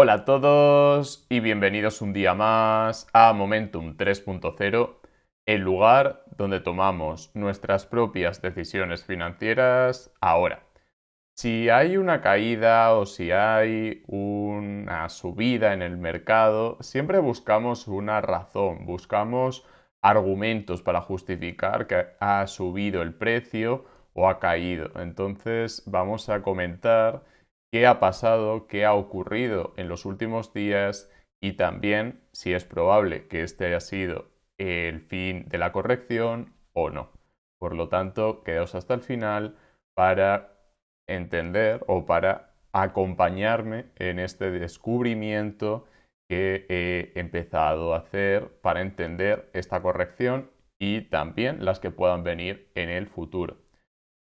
Hola a todos y bienvenidos un día más a Momentum 3.0, el lugar donde tomamos nuestras propias decisiones financieras ahora. Si hay una caída o si hay una subida en el mercado, siempre buscamos una razón, buscamos argumentos para justificar que ha subido el precio o ha caído. Entonces vamos a comentar qué ha pasado, qué ha ocurrido en los últimos días y también si es probable que este haya sido el fin de la corrección o no. Por lo tanto, quedaos hasta el final para entender o para acompañarme en este descubrimiento que he empezado a hacer para entender esta corrección y también las que puedan venir en el futuro.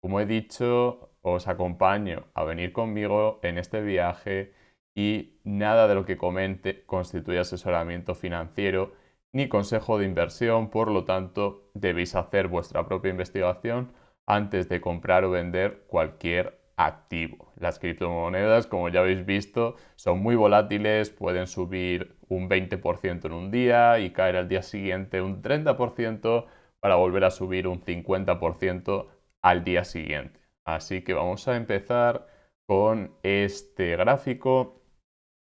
Como he dicho, os acompaño a venir conmigo en este viaje y nada de lo que comente constituye asesoramiento financiero ni consejo de inversión, por lo tanto debéis hacer vuestra propia investigación antes de comprar o vender cualquier activo. Las criptomonedas, como ya habéis visto, son muy volátiles, pueden subir un 20% en un día y caer al día siguiente un 30% para volver a subir un 50% al día siguiente. Así que vamos a empezar con este gráfico,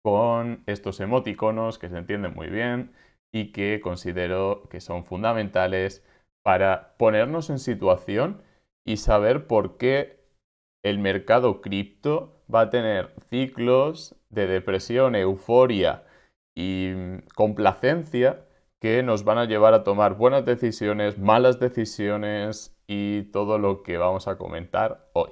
con estos emoticonos que se entienden muy bien y que considero que son fundamentales para ponernos en situación y saber por qué el mercado cripto va a tener ciclos de depresión, euforia y complacencia que nos van a llevar a tomar buenas decisiones, malas decisiones y todo lo que vamos a comentar hoy.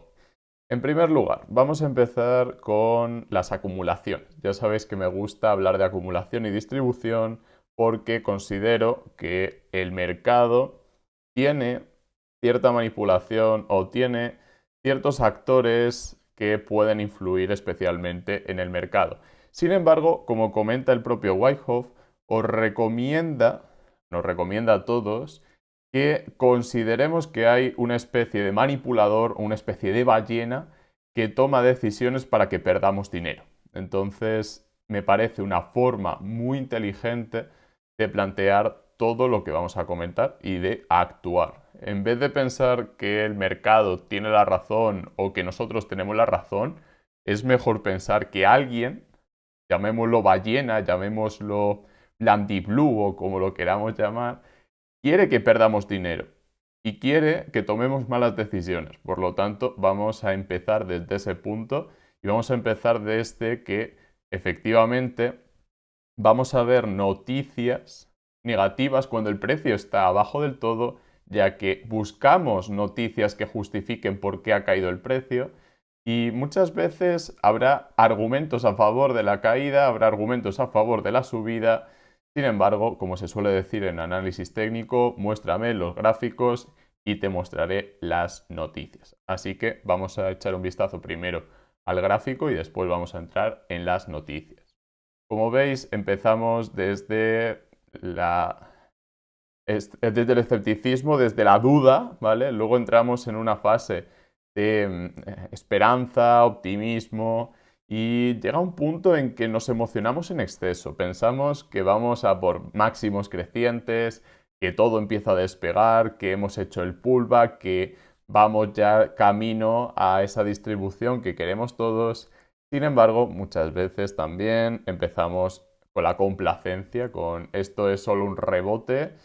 En primer lugar, vamos a empezar con las acumulaciones. Ya sabéis que me gusta hablar de acumulación y distribución porque considero que el mercado tiene cierta manipulación o tiene ciertos actores que pueden influir especialmente en el mercado. Sin embargo, como comenta el propio Wyckoff, nos recomienda a todos que consideremos que hay una especie de manipulador o una especie de ballena que toma decisiones para que perdamos dinero. Entonces, me parece una forma muy inteligente de plantear todo lo que vamos a comentar y de actuar. En vez de pensar que el mercado tiene la razón o que nosotros tenemos la razón, es mejor pensar que alguien, llamémoslo ballena, llamémoslo Blandiblue o como lo queramos llamar, quiere que perdamos dinero y quiere que tomemos malas decisiones. Por lo tanto, vamos a empezar desde ese punto y vamos a empezar desde que efectivamente vamos a ver noticias negativas cuando el precio está abajo del todo, ya que buscamos noticias que justifiquen por qué ha caído el precio y muchas veces habrá argumentos a favor de la caída, habrá argumentos a favor de la subida. Sin embargo, como se suele decir en análisis técnico, muéstrame los gráficos y te mostraré las noticias. Así que vamos a echar un vistazo primero al gráfico y después vamos a entrar en las noticias. Como veis, empezamos desde el escepticismo, desde la duda, ¿vale? Luego entramos en una fase de esperanza, optimismo y llega un punto en que nos emocionamos en exceso. Pensamos que vamos a por máximos crecientes, que todo empieza a despegar, que hemos hecho el pullback, que vamos ya camino a esa distribución que queremos todos. Sin embargo, muchas veces también empezamos con la complacencia, con esto es solo un rebote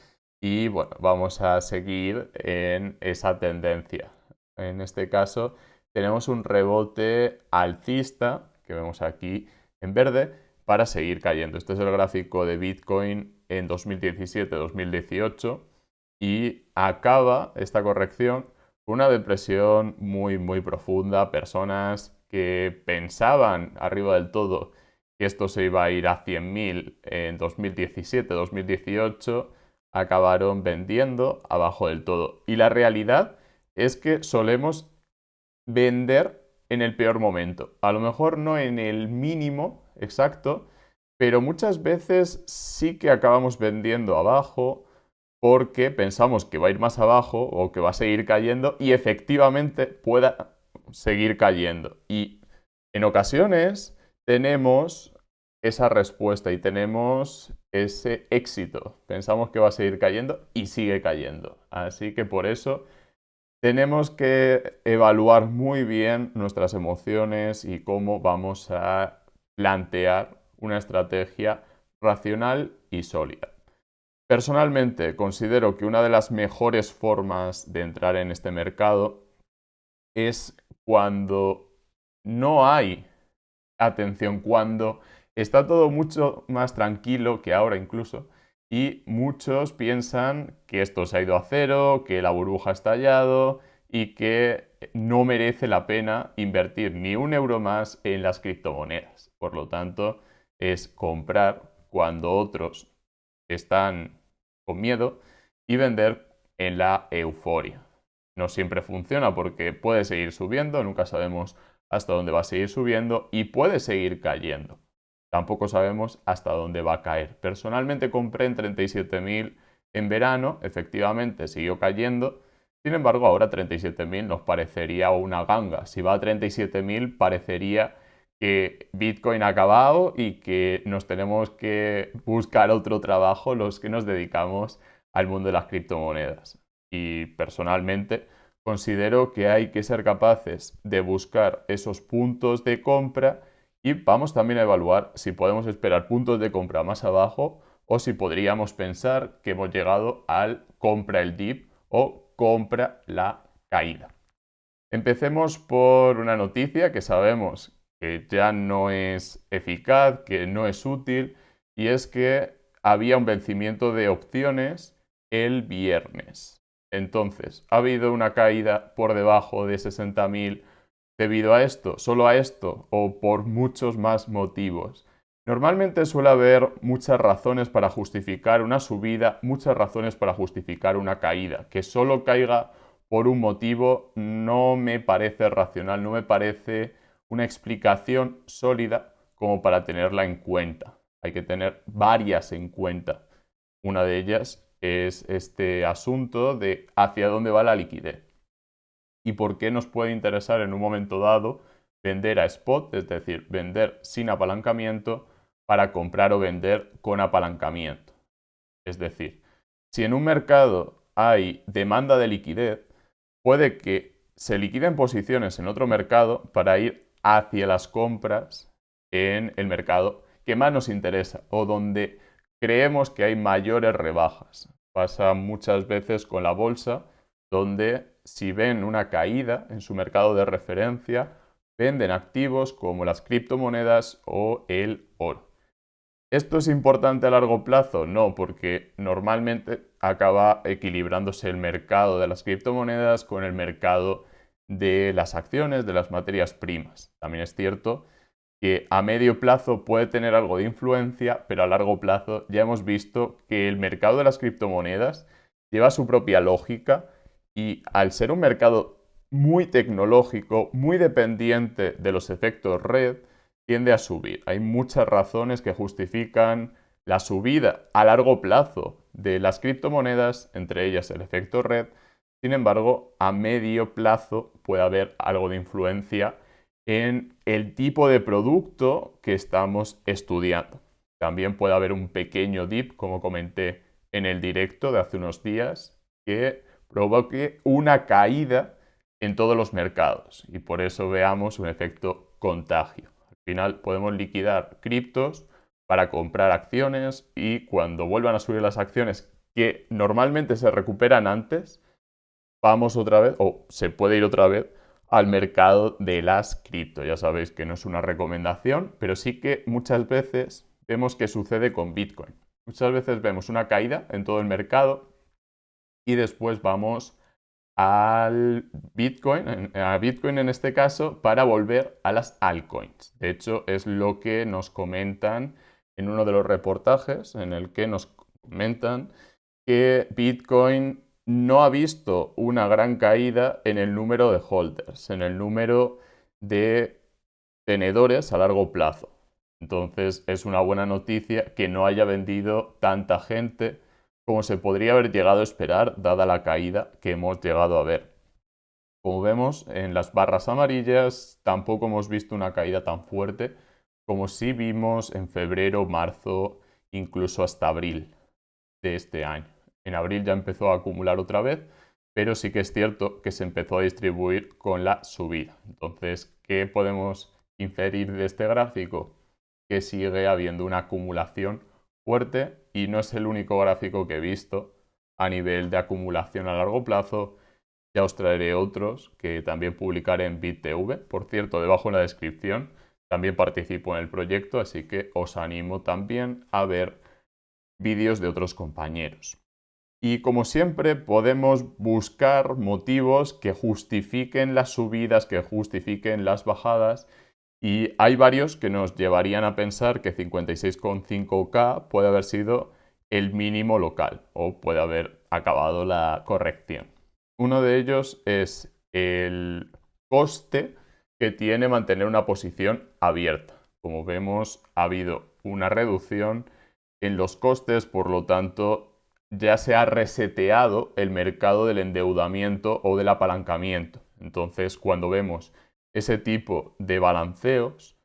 y bueno, vamos a seguir en esa tendencia. En este caso tenemos un rebote alcista que vemos aquí en verde para seguir cayendo. Este es el gráfico de Bitcoin en 2017-2018 y acaba esta corrección con una depresión muy profunda. Personas que pensaban arriba del todo que esto se iba a ir a 100.000 en 2017-2018 acabaron vendiendo abajo del todo. Y la realidad es que solemos vender en el peor momento. A lo mejor no en el mínimo exacto, pero muchas veces sí que acabamos vendiendo abajo porque pensamos que va a ir más abajo o que va a seguir cayendo y efectivamente pueda seguir cayendo. Y en ocasiones tenemos esa respuesta y tenemos ese éxito. Pensamos que va a seguir cayendo y sigue cayendo. Así que por eso tenemos que evaluar muy bien nuestras emociones y cómo vamos a plantear una estrategia racional y sólida. Personalmente, considero que una de las mejores formas de entrar en este mercado es cuando no hay atención, cuando está todo mucho más tranquilo que ahora incluso, y muchos piensan que esto se ha ido a cero, que la burbuja ha estallado y que no merece la pena invertir ni un euro más en las criptomonedas. Por lo tanto, es comprar cuando otros están con miedo y vender en la euforia. No siempre funciona porque puede seguir subiendo, nunca sabemos hasta dónde va a seguir subiendo y puede seguir cayendo. Tampoco sabemos hasta dónde va a caer. Personalmente compré en 37.000 en verano, efectivamente siguió cayendo. Sin embargo, ahora 37.000 nos parecería una ganga. Si va a 37.000 parecería que Bitcoin ha acabado y que nos tenemos que buscar otro trabajo los que nos dedicamos al mundo de las criptomonedas. Y personalmente considero que hay que ser capaces de buscar esos puntos de compra y vamos también a evaluar si podemos esperar puntos de compra más abajo o si podríamos pensar que hemos llegado al compra el dip o compra la caída. Empecemos por una noticia que sabemos que ya no es eficaz, que no es útil, y es que había un vencimiento de opciones el viernes. Entonces, ha habido una caída por debajo de 60.000 debido a esto, solo a esto, o por muchos más motivos. Normalmente suele haber muchas razones para justificar una subida, muchas razones para justificar una caída. Que solo caiga por un motivo no me parece racional, no me parece una explicación sólida como para tenerla en cuenta. Hay que tener varias en cuenta. Una de ellas es este asunto de hacia dónde va la liquidez y por qué nos puede interesar en un momento dado vender a spot, es decir, vender sin apalancamiento para comprar o vender con apalancamiento. Es decir, si en un mercado hay demanda de liquidez, puede que se liquiden posiciones en otro mercado para ir hacia las compras en el mercado que más nos interesa o donde creemos que hay mayores rebajas. Pasa muchas veces con la bolsa, donde si ven una caída en su mercado de referencia, venden activos como las criptomonedas o el oro. ¿Esto es importante a largo plazo? No, porque normalmente acaba equilibrándose el mercado de las criptomonedas con el mercado de las acciones, de las materias primas. También es cierto que a medio plazo puede tener algo de influencia, pero a largo plazo ya hemos visto que el mercado de las criptomonedas lleva su propia lógica y al ser un mercado muy tecnológico, muy dependiente de los efectos red, tiende a subir. Hay muchas razones que justifican la subida a largo plazo de las criptomonedas, entre ellas el efecto red. Sin embargo, a medio plazo puede haber algo de influencia en el tipo de producto que estamos estudiando. También puede haber un pequeño dip, como comenté en el directo de hace unos días, que provoque una caída en todos los mercados y por eso veamos un efecto contagio. Al final podemos liquidar criptos para comprar acciones y cuando vuelvan a subir las acciones que normalmente se recuperan antes, vamos otra vez o se puede ir otra vez al mercado de las cripto. Ya sabéis que no es una recomendación, pero sí que muchas veces vemos que sucede con Bitcoin. Muchas veces vemos una caída en todo el mercado y después vamos al Bitcoin, a Bitcoin en este caso, para volver a las altcoins. De hecho, es lo que nos comentan en uno de los reportajes en el que nos comentan que Bitcoin no ha visto una gran caída en el número de holders, en el número de tenedores a largo plazo. Entonces es una buena noticia que no haya vendido tanta gente como se podría haber llegado a esperar dada la caída que hemos llegado a ver. Como vemos en las barras amarillas, tampoco hemos visto una caída tan fuerte como sí vimos en febrero, marzo, incluso hasta abril de este año. En abril ya empezó a acumular otra vez, pero sí que es cierto que se empezó a distribuir con la subida. Entonces, ¿qué podemos inferir de este gráfico? Que sigue habiendo una acumulación fuerte y no es el único gráfico que he visto a nivel de acumulación a largo plazo. Ya os traeré otros que también publicaré en BitTV. Por cierto, debajo en la descripción también participo en el proyecto, así que os animo también a ver vídeos de otros compañeros. Y como siempre podemos buscar motivos que justifiquen las subidas, que justifiquen las bajadas, y hay varios que nos llevarían a pensar que 56,5K puede haber sido el mínimo local o puede haber acabado la corrección. Uno de ellos es el coste que tiene mantener una posición abierta. Como vemos, ha habido una reducción en los costes, por lo tanto, ya se ha reseteado el mercado del endeudamiento o del apalancamiento. Entonces, cuando vemos ese tipo de balanceos,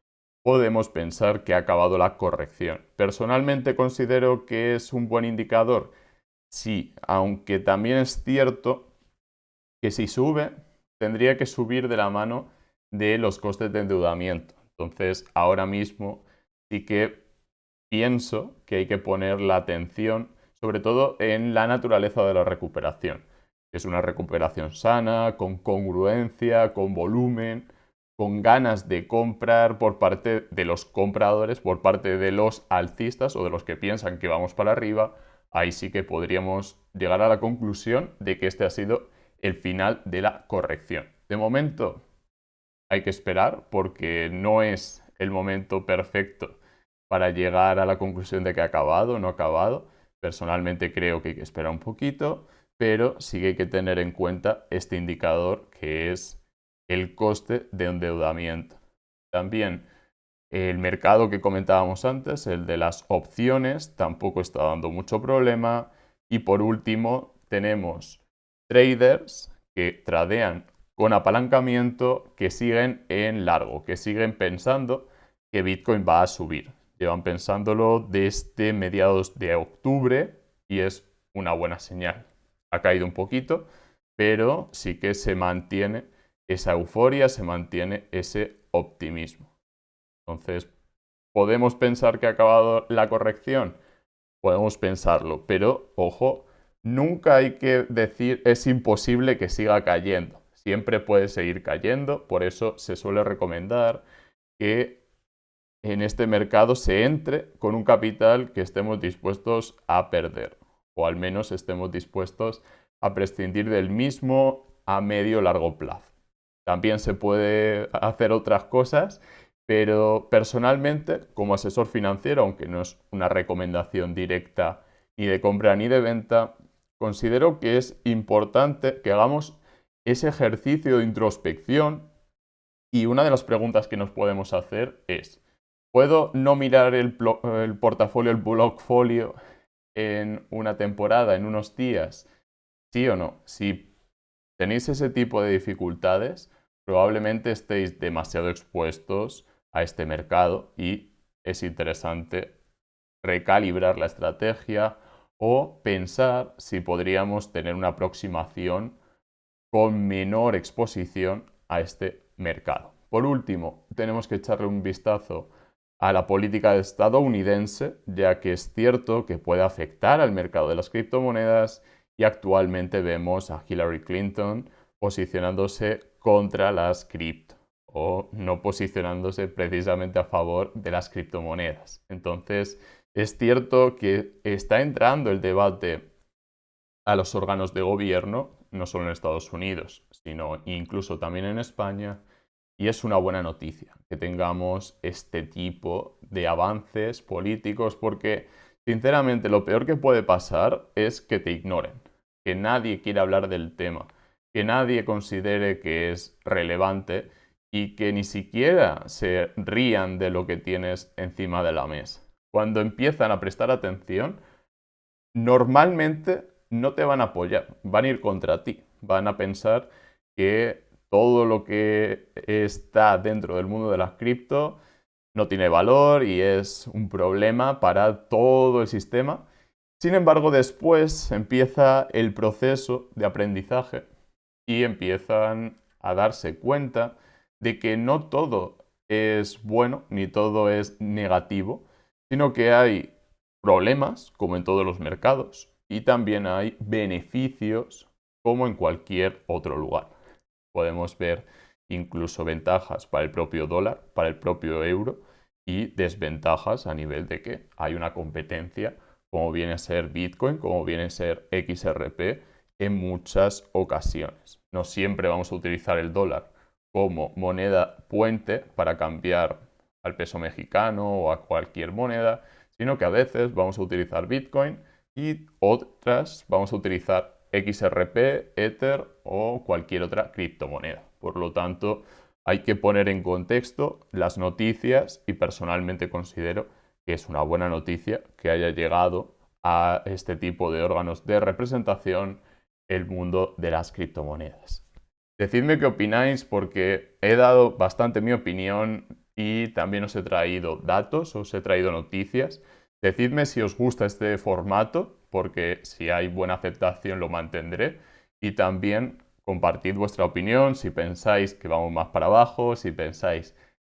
podemos pensar que ha acabado la corrección. Personalmente considero que es un buen indicador, sí, aunque también es cierto que si sube, tendría que subir de la mano de los costes de endeudamiento. Entonces, ahora mismo sí que pienso que hay que poner la atención sobre todo en la naturaleza de la recuperación. Es una recuperación sana, con congruencia, con volumen, con ganas de comprar por parte de los compradores, por parte de los alcistas o de los que piensan que vamos para arriba. Ahí sí que podríamos llegar a la conclusión de que este ha sido el final de la corrección. De momento hay que esperar porque no es el momento perfecto para llegar a la conclusión de que ha acabado o no ha acabado. Personalmente creo que hay que esperar un poquito, pero sí que hay que tener en cuenta este indicador que es el coste de endeudamiento. También el mercado que comentábamos antes, el de las opciones, tampoco está dando mucho problema. Y por último, tenemos traders que tradean con apalancamiento, que siguen en largo, que siguen pensando que Bitcoin va a subir. Llevan pensándolo desde mediados de octubre y es una buena señal. Ha caído un poquito, pero sí que se mantiene esa euforia, se mantiene ese optimismo. Entonces, ¿podemos pensar que ha acabado la corrección? Podemos pensarlo, pero ojo, nunca hay que decir es imposible que siga cayendo. Siempre puede seguir cayendo, por eso se suele recomendar que en este mercado se entre con un capital que estemos dispuestos a perder, o al menos estemos dispuestos a prescindir del mismo a medio o largo plazo. También se puede hacer otras cosas, pero personalmente, como asesor financiero, aunque no es una recomendación directa ni de compra ni de venta, considero que es importante que hagamos ese ejercicio de introspección y una de las preguntas que nos podemos hacer es, ¿puedo no mirar el portafolio, el blockfolio en una temporada, en unos días? ¿Sí o no? Si tenéis ese tipo de dificultades, probablemente estéis demasiado expuestos a este mercado y es interesante recalibrar la estrategia o pensar si podríamos tener una aproximación con menor exposición a este mercado. Por último, tenemos que echarle un vistazo a la política estadounidense, ya que es cierto que puede afectar al mercado de las criptomonedas y actualmente vemos a Hillary Clinton posicionándose contra las cripto o no posicionándose precisamente a favor de las criptomonedas. Entonces, es cierto que está entrando el debate a los órganos de gobierno, no solo en Estados Unidos, sino incluso también en España, y es una buena noticia que tengamos este tipo de avances políticos porque, sinceramente, lo peor que puede pasar es que te ignoren, que nadie quiera hablar del tema, que nadie considere que es relevante y que ni siquiera se rían de lo que tienes encima de la mesa. Cuando empiezan a prestar atención, normalmente no te van a apoyar, van a ir contra ti, van a pensar que todo lo que está dentro del mundo de las cripto no tiene valor y es un problema para todo el sistema. Sin embargo, después empieza el proceso de aprendizaje y empiezan a darse cuenta de que no todo es bueno ni todo es negativo, sino que hay problemas, como en todos los mercados, y también hay beneficios, como en cualquier otro lugar. Podemos ver incluso ventajas para el propio dólar, para el propio euro, y desventajas a nivel de que hay una competencia, como viene a ser Bitcoin, como viene a ser XRP, en muchas ocasiones. No siempre vamos a utilizar el dólar como moneda puente para cambiar al peso mexicano o a cualquier moneda, sino que a veces vamos a utilizar Bitcoin y otras vamos a utilizar XRP, Ether o cualquier otra criptomoneda. Por lo tanto, hay que poner en contexto las noticias y personalmente considero que es una buena noticia que haya llegado a este tipo de órganos de representación el mundo de las criptomonedas. Decidme qué opináis porque he dado bastante mi opinión y también os he traído datos, os he traído noticias. Decidme si os gusta este formato porque si hay buena aceptación lo mantendré y también compartid vuestra opinión si pensáis que vamos más para abajo, si pensáis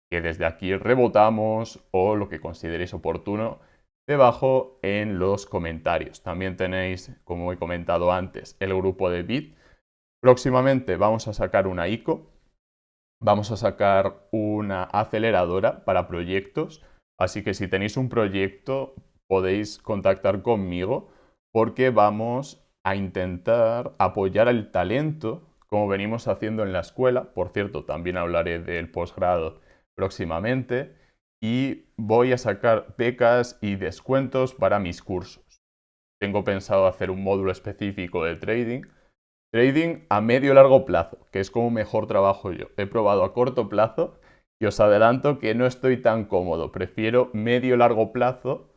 que desde aquí rebotamos o lo que consideréis oportuno debajo en los comentarios. También tenéis, como he comentado antes, el grupo de Bit. Próximamente vamos a sacar una ICO, vamos a sacar una aceleradora para proyectos, así que si tenéis un proyecto podéis contactar conmigo porque vamos a intentar apoyar el talento como venimos haciendo en la escuela. Por cierto, también hablaré del posgrado próximamente y voy a sacar becas y descuentos para mis cursos. Tengo pensado hacer un módulo específico de trading. Trading a medio y largo plazo, que es como mejor trabajo yo. He probado a corto plazo y os adelanto que no estoy tan cómodo. Prefiero medio y largo plazo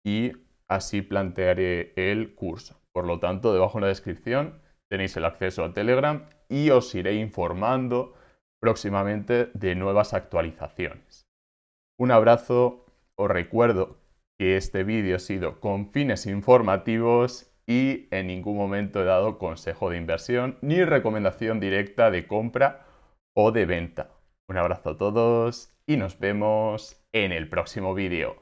y así plantearé el curso. Por lo tanto, debajo en la descripción tenéis el acceso a Telegram y os iré informando próximamente de nuevas actualizaciones. Un abrazo, os recuerdo que este vídeo ha sido con fines informativos y en ningún momento he dado consejo de inversión ni recomendación directa de compra o de venta. Un abrazo a todos y nos vemos en el próximo vídeo.